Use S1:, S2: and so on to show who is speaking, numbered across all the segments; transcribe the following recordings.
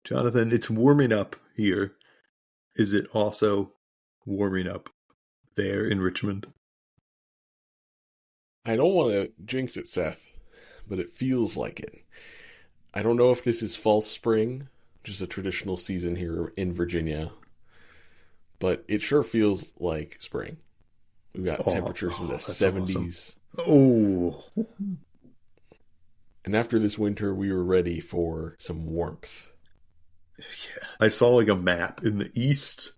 S1: Jonathan, it's warming up here. Is it also warming up there in Richmond?
S2: I don't want to jinx it, Seth, but it feels like it. I don't know if this is false spring, which is a traditional season here in Virginia, but it sure feels like spring. We've got temperatures in the
S1: That's awesome.
S2: 70s.
S1: Oh,
S2: And after this winter, we were ready for some warmth.
S1: yeah. I saw like a map in the east,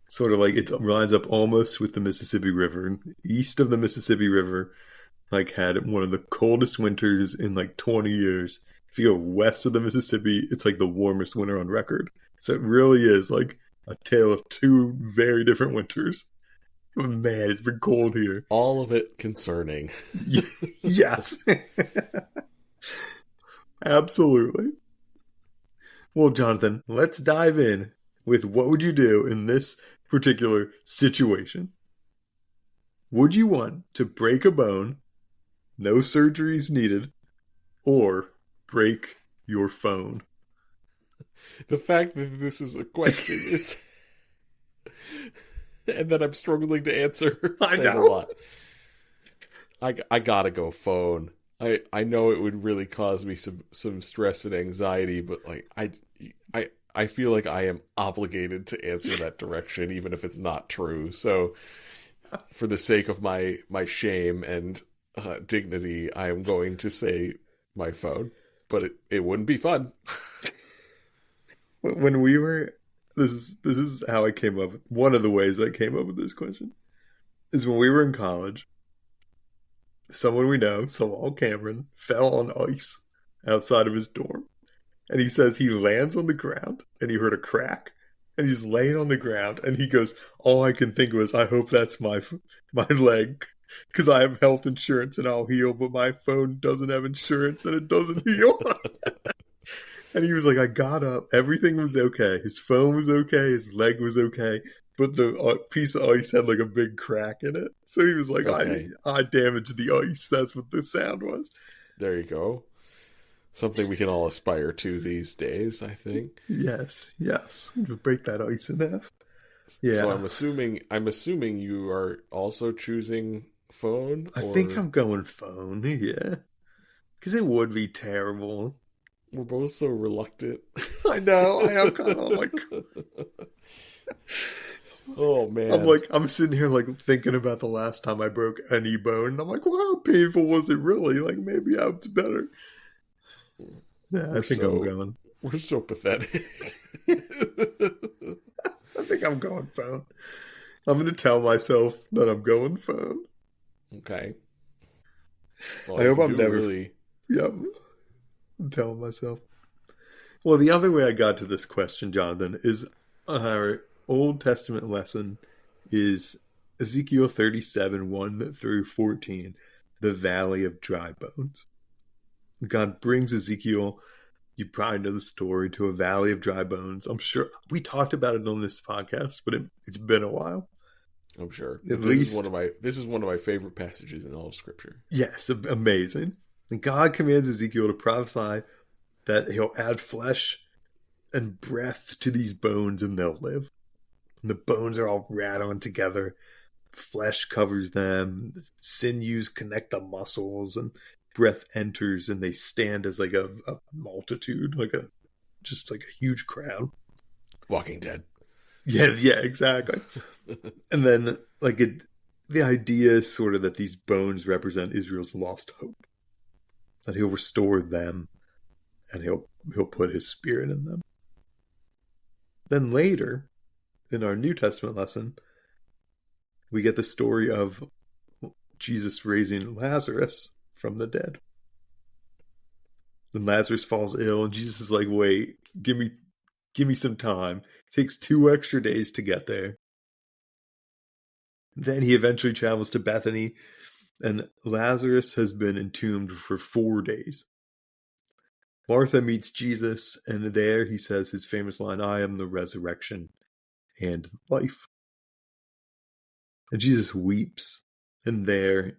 S1: sort of like it lines up almost with the Mississippi River. East of the Mississippi River, like had one of the coldest winters in like 20 years. If you go west of the Mississippi, it's like the warmest winter on record. So it really is like a tale of two very different winters. Oh, man, it's been cold here.
S2: All of it concerning.
S1: Yes. Absolutely. Well, Jonathan, let's dive in with what would you do in this particular situation? Would you want to break a bone, no surgeries needed, or break your phone?
S2: The fact that this is a question is, and that I'm struggling to answer
S1: I
S2: says a
S1: know.
S2: lot. I gotta go phone. I know it would really cause me some stress and anxiety, but like I feel like I am obligated to answer that direction, even if it's not true. So, for the sake of my shame and dignity, I am going to say my phone. But it wouldn't be fun.
S1: When we were, this is how I came up. One of the ways I came up with this question is when we were in college. Someone we know, Salal Cameron, fell on ice outside of his dorm. And he says he lands on the ground and he heard a crack. And he's laying on the ground and he goes, all I can think was, I hope that's my leg. Because I have health insurance and I'll heal, but my phone doesn't have insurance and it doesn't heal. And he was like, I got up. Everything was okay. His phone was okay. His leg was okay. But the piece of ice had like a big crack in it. So he was like,
S2: Okay,
S1: I damaged the ice. That's what the sound was.
S2: there you go. Something we can all aspire to these days, I think.
S1: Yes, yes. Break that ice in half.
S2: So
S1: Yeah.
S2: I'm assuming you are also choosing phone,
S1: I think
S2: or
S1: I'm going phone. Yeah. Because it would be terrible.
S2: we're both so reluctant.
S1: I know. I am kind of like,
S2: Oh
S1: I'm
S2: man.
S1: like, I'm sitting here like thinking about the last time I broke any bone. And I'm like, well, how painful was it really? Like, maybe I was better. Yeah, I
S2: We're
S1: think I'm
S2: so
S1: going.
S2: we're so pathetic.
S1: I think I'm going phone. I'm going to tell myself that I'm going phone.
S2: Okay. That's
S1: I
S2: all you
S1: hope
S2: can
S1: I'm
S2: do,
S1: never.
S2: really.
S1: Yep. I'm telling myself. Well, the other way I got to this question, Jonathan, is our Old Testament lesson is Ezekiel 37, 1 through 14, the Valley of Dry Bones. God brings Ezekiel, you probably know the story, to a valley of dry bones. I'm sure we talked about it on this podcast, but it's been a while.
S2: I'm sure.
S1: At
S2: But
S1: least,
S2: this is one of my favorite passages in all of Scripture.
S1: yes, amazing. And God commands Ezekiel to prophesy that he'll add flesh and breath to these bones and they'll live. And the bones are all rattling together. Flesh covers them. Sinews connect the muscles, and breath enters, and they stand as like a multitude, just like a huge crowd.
S2: Walking Dead.
S1: Yeah, yeah, exactly. And then the idea is sort of that these bones represent Israel's lost hope, that he'll restore them, and he'll put his spirit in them. Then later, in our New Testament lesson, we get the story of Jesus raising Lazarus from the dead. And Lazarus falls ill, and Jesus is like, "Wait, give me some time." It takes 2 extra days to get there. Then he eventually travels to Bethany, and Lazarus has been entombed for 4 days. Martha meets Jesus, and there he says his famous line, "I am the resurrection and life." And Jesus weeps, and there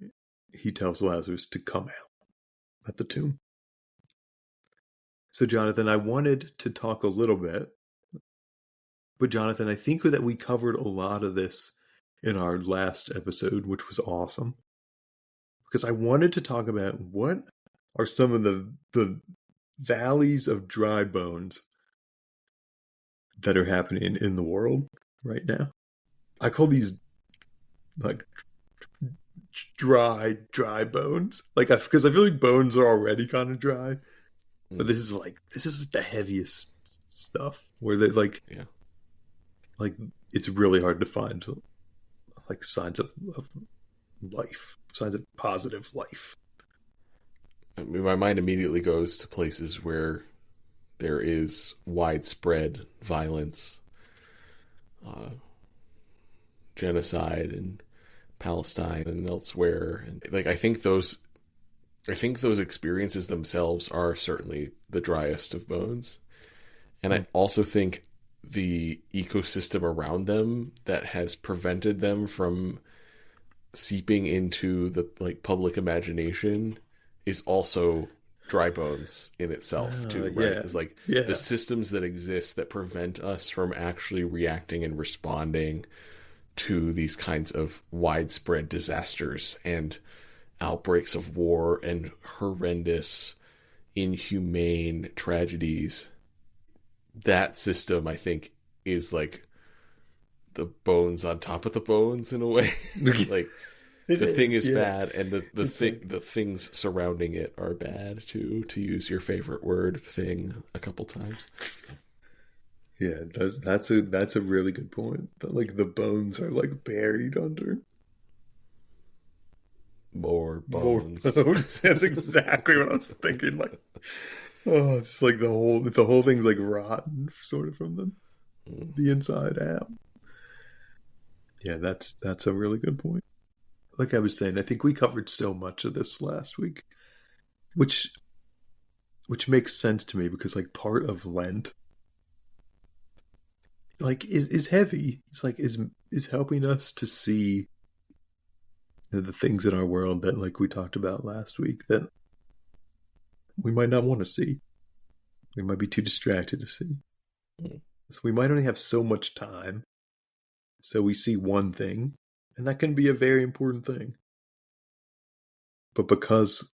S1: he tells Lazarus to come out at the tomb. So, Jonathan, I wanted to talk a little bit, but Jonathan, I think that we covered a lot of this in our last episode, which was awesome. Because I wanted to talk about what are some of the valleys of dry bones that are happening in the world right now. I call these like dry bones. Like, because I feel like bones are already kind of dry, but
S2: Mm,
S1: this is the heaviest stuff where they
S2: yeah.
S1: like it's really hard to find like signs of life, signs of positive life.
S2: I mean, my mind immediately goes to places where there is widespread violence, uh, genocide in Palestine and elsewhere. And like I think those experiences themselves are certainly the driest of bones. And I
S1: Mm.
S2: also think the ecosystem around them that has prevented them from seeping into the like public imagination is also dry bones in itself too, right?
S1: Yeah,
S2: It's like the
S1: yeah.
S2: systems that exist that prevent us from actually reacting and responding to these kinds of widespread disasters and outbreaks of war and horrendous, inhumane tragedies. That system, I think, is like the bones on top of the bones in a way. Like
S1: It
S2: the thing
S1: is,
S2: is
S1: yeah.
S2: bad, and
S1: It's like,
S2: the things surrounding it are bad too. To use your favorite word, thing, a couple times.
S1: yeah, that's a really good point. That, like the bones are like buried under
S2: More
S1: more
S2: bones.
S1: bones. That's exactly what I was thinking. Like, oh, it's like the whole thing's like rotten, sort of from the inside out. Yeah, that's a really good point. Like I was saying, I think we covered so much of this last week, which which makes sense to me because like part of Lent like is heavy. It's like is helping us to see the things in our world that like we talked about last week that we might not want to see. We might be too distracted to see. So we might only have so much time. So we see one thing, and that can be a very important thing. But because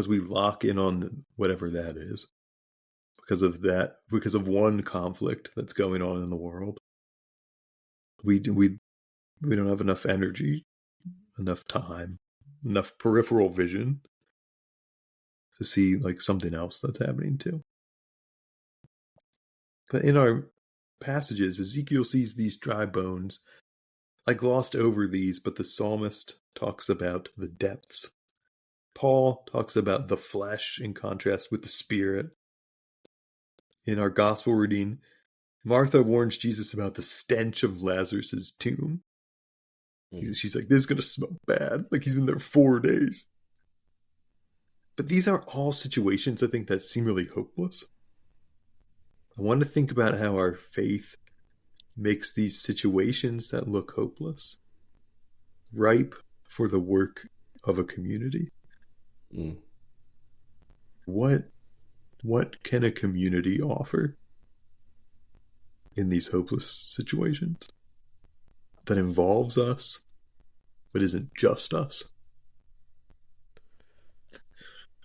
S1: we lock in on whatever that is, because of one conflict that's going on in the world, we don't have enough energy, enough time, enough peripheral vision to see like something else that's happening too. But in our passages, Ezekiel sees these dry bones. I glossed over these, but the psalmist talks about the depths. Paul talks about the flesh in contrast with the spirit. In our gospel reading, Martha warns Jesus about the stench of Lazarus's tomb. She's like, this is going to smell bad. Like he's been there 4 days. But these are all situations, I think, that seem really hopeless. I want to think about how our faith makes these situations that look hopeless ripe for the work of a community.
S2: Mm.
S1: What can a community offer in these hopeless situations that involves us but isn't just us?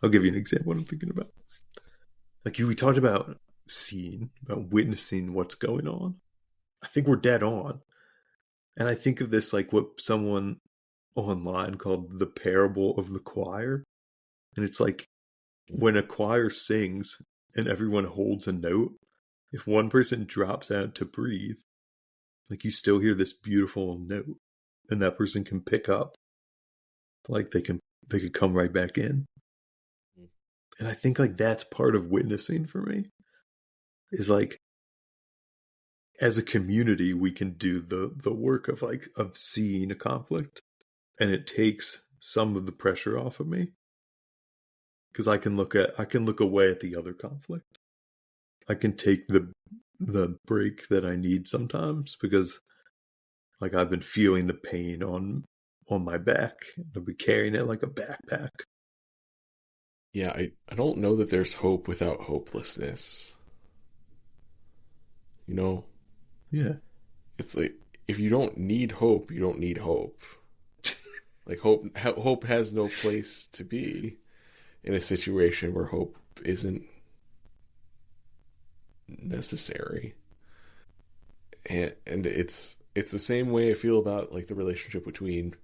S1: I'll give you an example what I'm thinking about. Like we talked about seeing, about witnessing what's going on. I think we're dead on. And I think of this like what someone online called the parable of the choir. And it's like when a choir sings and everyone holds a note, if one person drops out to breathe, like you still hear this beautiful note and that person can pick up. Like they could come right back in. And I think like that's part of witnessing for me. Is like as a community we can do the work of like of seeing a conflict and it takes some of the pressure off of me because I can look away at the other conflict. I can take the break that I need sometimes because like I've been feeling the pain on my back. I've been carrying it like a backpack.
S2: Yeah, I don't know that there's hope without hopelessness. You know,
S1: Yeah.
S2: it's like if you don't need hope, you don't need hope. Like hope has no place to be in a situation where hope isn't necessary. And it's the same way I feel about like the relationship between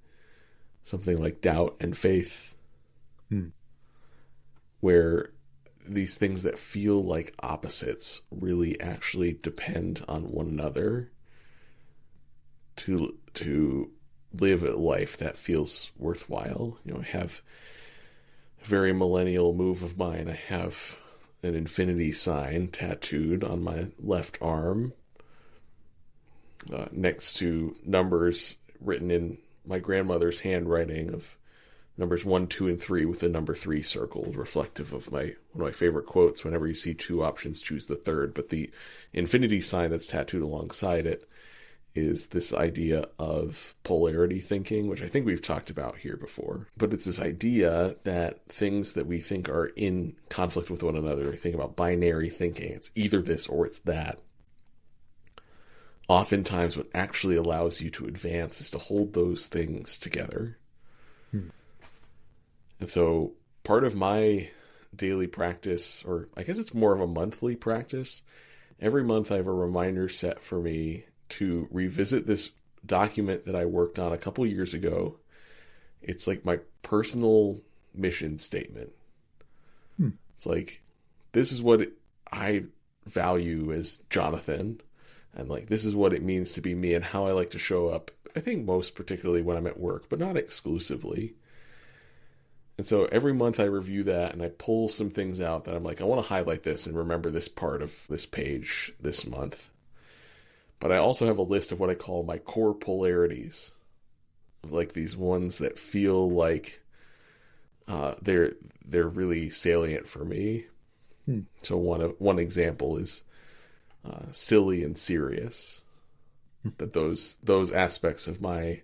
S2: something like doubt and faith,
S1: Hmm.
S2: where these things that feel like opposites really actually depend on one another to live a life that feels worthwhile. You know, I have a very millennial move of mine. I have an infinity sign tattooed on my left arm, next to numbers written in my grandmother's handwriting of numbers 1, 2, and 3 with the number 3 circled, reflective of one of my favorite quotes. Whenever you see two options, choose the third. But the infinity sign that's tattooed alongside it is this idea of polarity thinking, which I think we've talked about here before. But it's this idea that things that we think are in conflict with one another, we think about binary thinking, it's either this or it's that. Oftentimes what actually allows you to advance is to hold those things together.
S1: Hmm.
S2: And so part of my daily practice, or I guess it's more of a monthly practice, every month I have a reminder set for me to revisit this document that I worked on a couple years ago. It's like my personal mission statement.
S1: Hmm.
S2: It's like, this is what I value as Jonathan, and like this is what it means to be me and how I like to show up. I think most particularly when I'm at work, but not exclusively. And so every month I review that and I pull some things out that I'm like, I want to highlight this and remember this part of this page this month. But I also have a list of what I call my core polarities, like these ones that feel like they're really salient for me.
S1: Hmm.
S2: So one example is silly and serious. That those aspects of my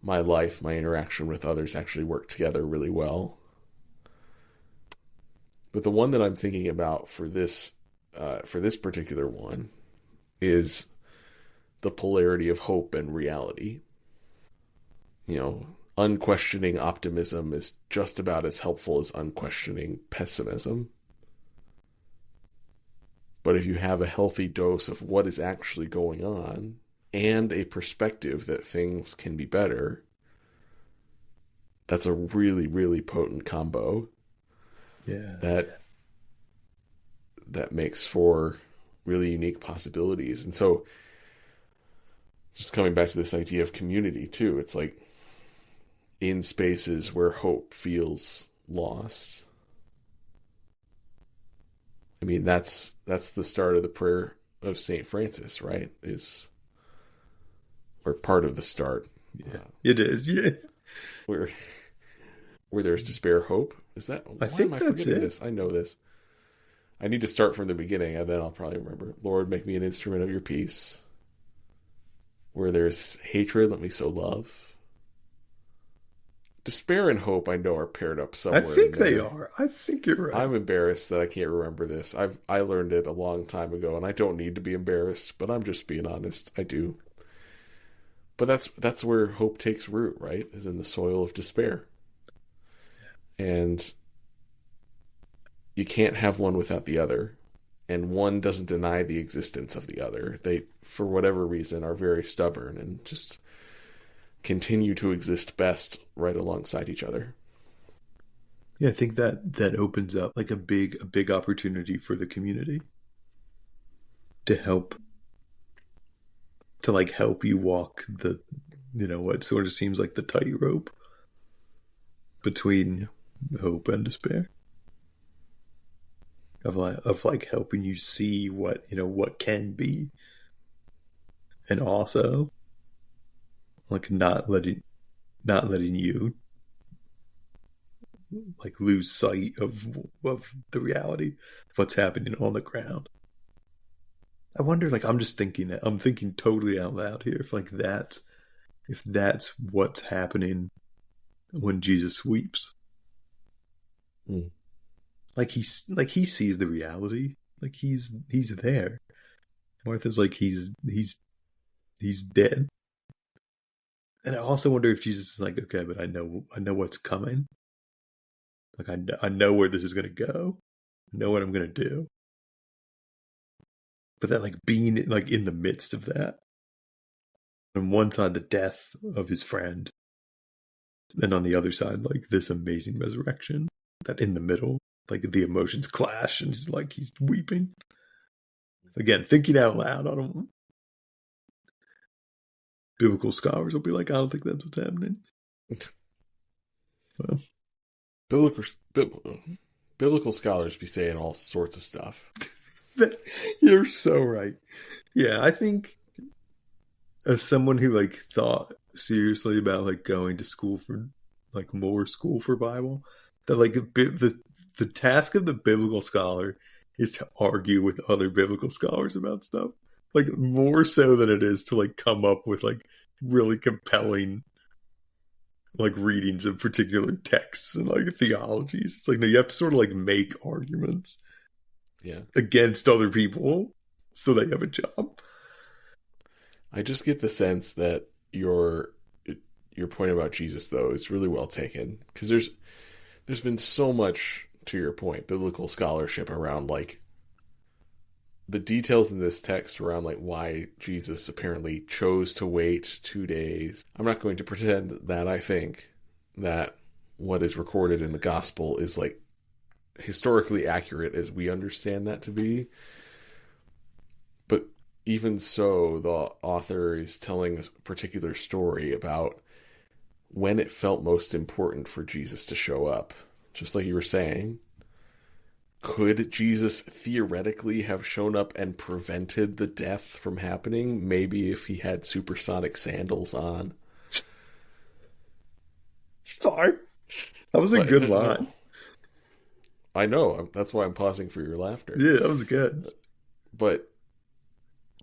S2: life, my interaction with others, actually work together really well. But the one that I'm thinking about for this particular one is the polarity of hope and reality. You know, unquestioning optimism is just about as helpful as unquestioning pessimism. But if you have a healthy dose of what is actually going on and a perspective that things can be better, that's a really, really potent combo.
S1: Yeah.
S2: That makes for really unique possibilities. And so just coming back to this idea of community too, it's like in spaces where hope feels lost. I mean, that's the start of the prayer of St. Francis, right? Or part of the start.
S1: Yeah. It is. Yeah.
S2: Where there's despair, hope. Is that,
S1: I
S2: why
S1: think
S2: am I
S1: that's
S2: forgetting
S1: it.
S2: this? I know this. I need to start from the beginning, and then I'll probably remember. Lord, make me an instrument of your peace. Where there's hatred, let me sow love. Despair and hope, I know, are paired up
S1: I
S2: somewhere in
S1: think they
S2: there.
S1: are. I think you're right.
S2: I'm embarrassed that I can't remember this. I learned it a long time ago, and I don't need to be embarrassed, but I'm just being honest. I do. But that's where hope takes root, right? Is in the soil of despair. And you can't have one without the other. And one doesn't deny the existence of the other. They, for whatever reason, are very stubborn and just continue to exist best right alongside each other.
S1: Yeah, I think that opens up like a big opportunity for the community to help you walk the, what sort of seems like the tightrope between hope and despair. Of like helping you see what can be, and also like not letting you like lose sight of the reality of what's happening on the ground. I wonder, like, I'm thinking totally out loud here, if that's what's happening when Jesus weeps.
S2: Mm.
S1: like he sees the reality. Like he's there. Martha's like he's dead. And I also wonder if Jesus is like, okay, but I know what's coming. Like I know where this is gonna go. I know what I'm gonna do. But that like being like in the midst of that, on one side the death of his friend, and on the other side like this amazing resurrection. That in the middle, like the emotions clash, and he's weeping again, thinking out loud. I don't. Biblical scholars will be like, I don't think that's what's happening. Well,
S2: Biblical, biblical scholars be saying all sorts of stuff.
S1: you're so right. Yeah, I think as someone who like thought seriously about like going to school for like more school for Bible, that like the task of the biblical scholar is to argue with other biblical scholars about stuff. Like more so than it is to like come up with like really compelling like readings of particular texts and like theologies. It's like no, you have to sort of like make arguments
S2: Yeah.
S1: against other people so they have a job.
S2: I just get the sense that your point about Jesus though is really well taken, because there's been so much, to your point, biblical scholarship around like the details in this text around like why Jesus apparently chose to wait 2 days. I'm not going to pretend that I think that what is recorded in the gospel is like historically accurate as we understand that to be. But even so, the author is telling a particular story about when it felt most important for Jesus to show up. Just like you were saying, could Jesus theoretically have shown up and prevented the death from happening? Maybe if he had supersonic sandals on.
S1: Sorry. That was a good line.
S2: I know. That's why I'm pausing for your laughter.
S1: Yeah, that was good.
S2: But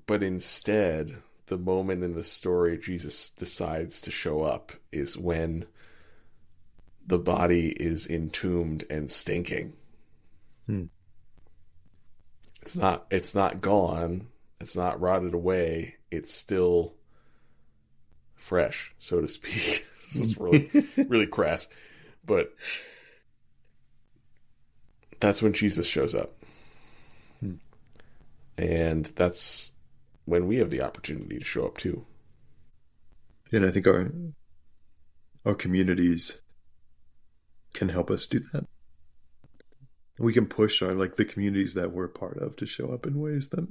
S2: instead, the moment in the story Jesus decides to show up is when the body is entombed and stinking. It's not gone. It's not rotted away. It's still fresh, so to speak. This is really, really crass. But that's when Jesus shows up. And that's when we have the opportunity to show up too.
S1: And I think our communities can help us do that. We can push our like the communities that we're part of to show up in ways that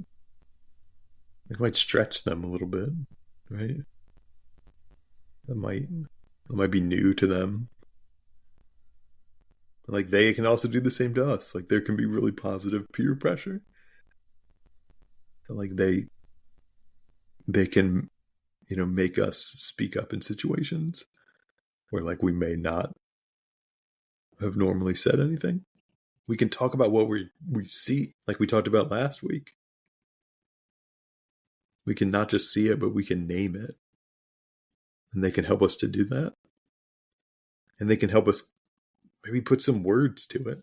S1: it might stretch them a little bit, right? That might be new to them. Like they can also do the same to us. Like there can be really positive peer pressure. Like they can, make us speak up in situations where like we may not have normally said anything. We can talk about what we see, like we talked about last week. We can not just see it, but we can name it. And they can help us to do that. And they can help us maybe put some words to it.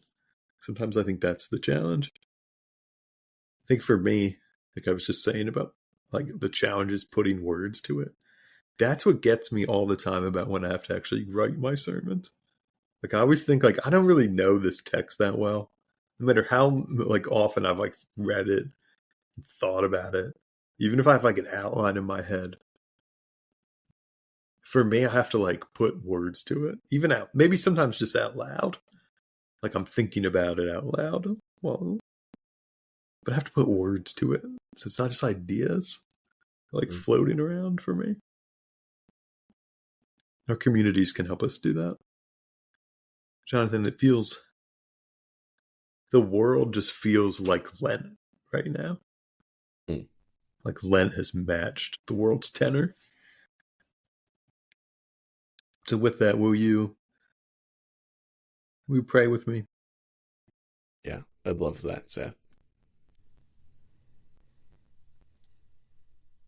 S1: Sometimes I think that's the challenge. I think for me, like I was just saying about like the challenge is putting words to it. That's what gets me all the time about when I have to actually write my sermons. Like I always think like I don't really know this text that well. No matter how like often I've like read it, thought about it, even if I have like an outline in my head. For me, I have to like put words to it, even out maybe sometimes just out loud. Like I'm thinking about it out loud. Well, but I have to put words to it, so it's not just ideas like floating around for me. Our communities can help us do that. Jonathan, the world just feels like Lent right now. Like Lent has matched the world's tenor. So with that, will you pray with me?
S2: Yeah, I'd love that, Seth.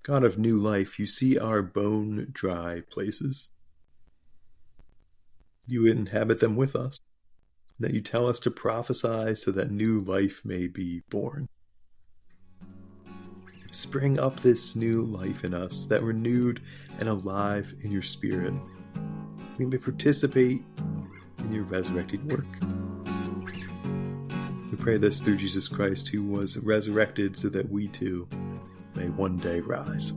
S1: God of new life, you see our bone-dry places. You inhabit them with us. that you tell us to prophesy so that new life may be born. Spring up this new life in us, that renewed and alive in your Spirit, we may participate in your resurrected work. We pray this through Jesus Christ, who was resurrected so that we too may one day rise.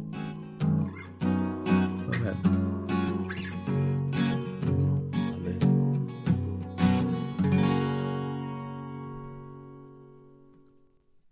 S1: Amen.